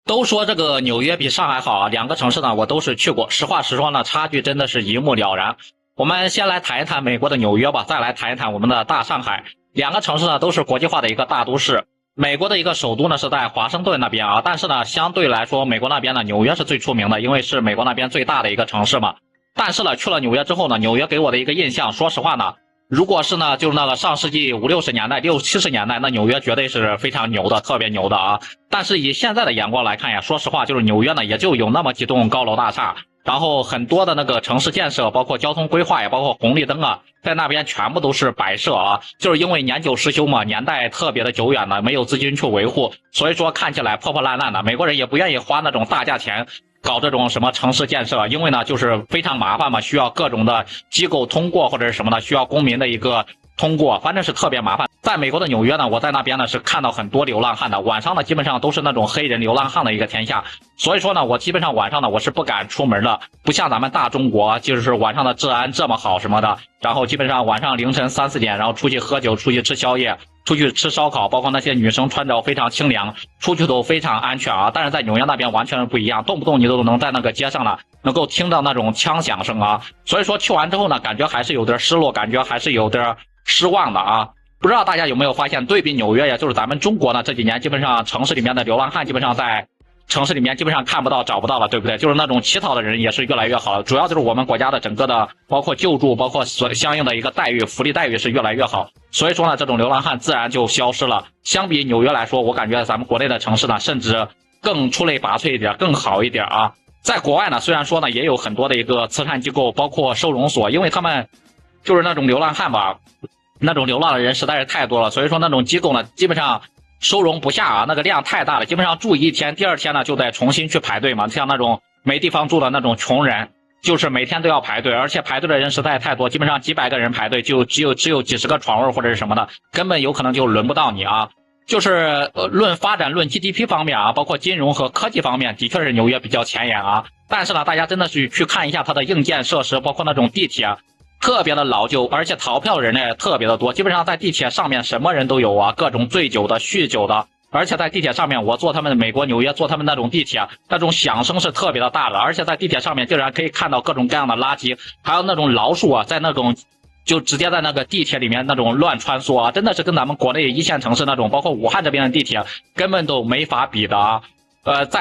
都说这个纽约比上海好啊，两个城市呢我都是去过，实话实说呢，差距真的是一目了然。我们先来谈一谈美国的纽约吧，再来谈一谈我们的大上海。两个城市呢都是国际化的一个大都市，美国的一个首都呢是在华盛顿那边啊，但是呢相对来说美国那边呢纽约是最出名的，因为是美国那边最大的一个城市嘛。但是呢去了纽约之后呢，纽约给我的一个印象，说实话呢，如果是呢，就是那个上世纪50、60年代、60、70年代，那纽约绝对是非常牛的，特别牛的啊。但是以现在的眼光来看呀，说实话，就是纽约呢，也就有那么几栋高楼大厦，然后很多的那个城市建设，包括交通规划呀，包括红绿灯啊，在那边全部都是摆设啊。就是因为年久失修嘛，年代特别的久远了，没有资金去维护，所以说看起来破破烂烂的。美国人也不愿意花那种大价钱搞这种什么城市建设，因为呢就是非常麻烦嘛，需要各种的机构通过或者是什么的，需要公民的一个通过，反正是特别麻烦。在美国的纽约呢，我在那边呢是看到很多流浪汉的，晚上呢基本上都是那种黑人流浪汉的一个天下，所以说呢我基本上晚上呢我是不敢出门的，不像咱们大中国就是晚上的治安这么好什么的，然后基本上晚上凌晨3、4点然后出去喝酒，出去吃宵夜，出去吃烧烤，包括那些女生穿着非常清凉，出去都非常安全啊。但是在纽约那边完全是不一样，动不动你都能在那个街上呢能够听到那种枪响声啊。所以说去完之后呢，感觉还是有点失落，感觉还是有点失望的啊。不知道大家有没有发现，对比纽约呀，就是咱们中国呢这几年基本上城市里面的流浪汉基本上在城市里面基本上看不到找不到了，对不对？就是那种乞讨的人也是越来越好了，主要就是我们国家的整个的包括救助，包括相应的一个待遇，福利待遇是越来越好，所以说呢这种流浪汉自然就消失了。相比纽约来说，我感觉咱们国内的城市呢甚至更出类拔萃一点，更好一点啊。在国外呢虽然说呢也有很多的一个慈善机构，包括收容所，因为他们就是那种流浪汉吧，那种流浪的人实在是太多了，所以说那种机构呢基本上收容不下啊，那个量太大了，基本上住一天，第二天呢就得重新去排队嘛。像那种没地方住的那种穷人，就是每天都要排队，而且排队的人实在太多，基本上几百个人排队，就只有几十个床位或者是什么的，根本有可能就轮不到你啊。就是论发展论 GDP 方面啊，包括金融和科技方面，的确是纽约比较前沿啊。但是呢，大家真的是去看一下它的硬件设施，包括那种地铁，特别的老旧，而且逃票的人呢也特别的多，基本上在地铁上面什么人都有啊，各种醉酒的、酗酒的，而且在地铁上面，我坐他们美国纽约坐他们那种地铁，那种响声是特别的大的，而且在地铁上面竟然可以看到各种各样的垃圾，还有那种老鼠啊，在那种就直接在那个地铁里面那种乱穿梭啊，真的是跟咱们国内一线城市那种，包括武汉这边的地铁根本都没法比的啊。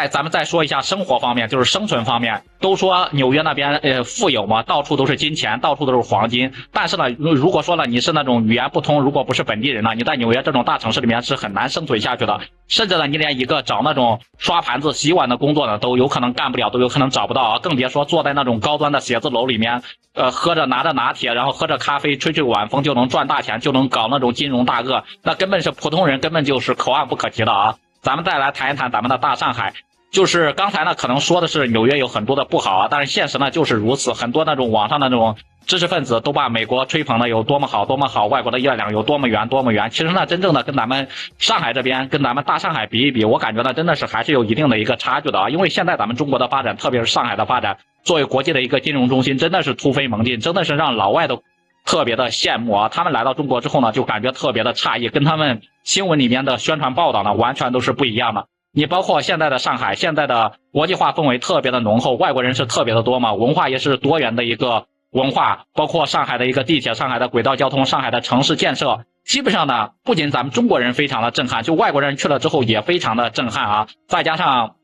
咱们再说一下生活方面，就是生存方面。都说纽约那边富有嘛，到处都是金钱，到处都是黄金。但是呢，如果说呢你是那种语言不通，如果不是本地人呢，你在纽约这种大城市里面是很难生存下去的。甚至呢，你连一个找那种刷盘子、洗碗的工作呢，都有可能干不了，都有可能找不到啊。更别说坐在那种高端的写字楼里面，拿着拿铁，然后喝着咖啡，吹吹晚风就能赚大钱，就能搞那种金融大鳄，那根本是普通人根本就是可望不可及的啊。咱们再来谈一谈咱们的大上海，就是刚才呢可能说的是纽约有很多的不好啊，但是现实呢就是如此，很多那种网上的那种知识分子都把美国吹捧的有多么好多么好，外国的月亮有多么圆多么圆，其实呢真正的跟咱们上海这边跟咱们大上海比一比，我感觉呢真的是还是有一定的一个差距的啊。因为现在咱们中国的发展，特别是上海的发展，作为国际的一个金融中心，真的是突飞猛进，真的是让老外都特别的羡慕啊。他们来到中国之后呢，就感觉特别的诧异，跟他们新闻里面的宣传报道呢完全都是不一样的。你包括现在的上海，现在的国际化氛围特别的浓厚，外国人是特别的多嘛，文化也是多元的一个文化，包括上海的一个地铁，上海的轨道交通，上海的城市建设，基本上呢不仅咱们中国人非常的震撼，就外国人去了之后也非常的震撼啊。再加上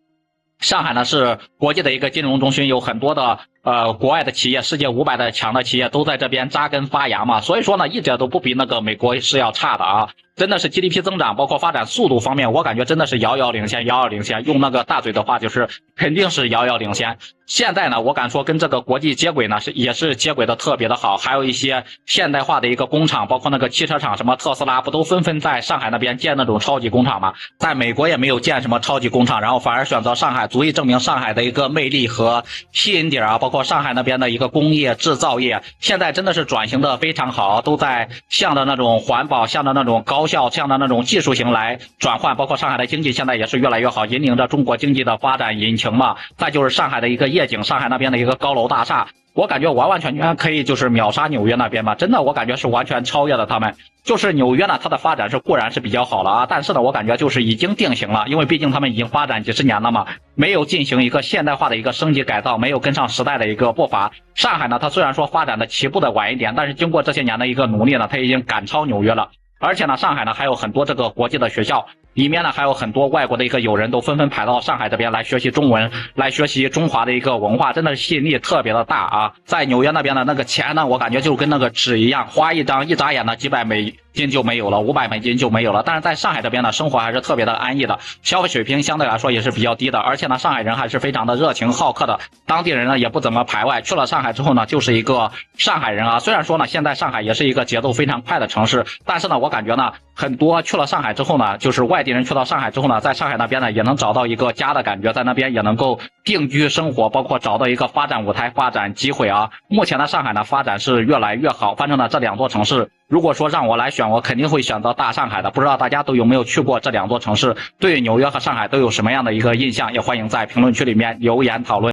上海呢是国际的一个金融中心，有很多的国外的企业，世界500的强的企业都在这边扎根发芽嘛，所以说呢一点都不比那个美国是要差的啊。真的是 GDP 增长，包括发展速度方面，我感觉真的是遥遥领先，遥遥领先。用那个大嘴的话，就是肯定是遥遥领先。现在呢，我敢说跟这个国际接轨呢，也是接轨的特别的好。还有一些现代化的一个工厂，包括那个汽车厂，什么特斯拉不都纷纷在上海那边建那种超级工厂吗？在美国也没有建什么超级工厂，然后反而选择上海，足以证明上海的一个魅力和吸引点啊。包括上海那边的一个工业制造业，现在真的是转型的非常好，都在向着那种环保，向着那种高效，向着那种技术型来转换。包括上海的经济现在也是越来越好，引领着中国经济的发展引擎嘛。再就是上海的一个夜景，上海那边的一个高楼大厦，我感觉完完全全可以就是秒杀纽约那边嘛，真的我感觉是完全超越了他们。就是纽约呢，它的发展是固然是比较好了啊，但是呢，我感觉就是已经定型了，因为毕竟他们已经发展几十年了嘛，没有进行一个现代化的一个升级改造，没有跟上时代的一个步伐。上海呢，它虽然说发展的起步的晚一点，但是经过这些年的一个努力呢，它已经赶超纽约了。而且呢，上海呢还有很多这个国际的学校，里面呢还有很多外国的一个友人都纷纷排到上海这边来学习中文，来学习中华的一个文化，真的是吸引力特别的大啊！在纽约那边的那个钱呢，我感觉就跟那个纸一样，花一张，一眨眼呢几百美金就没有了，500美金就没有了。但是在上海这边呢，生活还是特别的安逸的，消费水平相对来说也是比较低的，而且呢，上海人还是非常的热情好客的，当地人呢也不怎么排外。去了上海之后呢，就是一个上海人啊。虽然说呢，现在上海也是一个节奏非常快的城市，但是呢，我感觉呢，很多去了上海之后呢，就是外地人去到上海之后呢，在上海那边呢也能找到一个家的感觉，在那边也能够定居生活，包括找到一个发展舞台、发展机会啊。目前呢，上海呢发展是越来越好，反正呢这两座城市，如果说让我来选，我肯定会选择大上海的。不知道大家都有没有去过这两座城市，对纽约和上海都有什么样的一个印象？也欢迎在评论区里面留言讨论。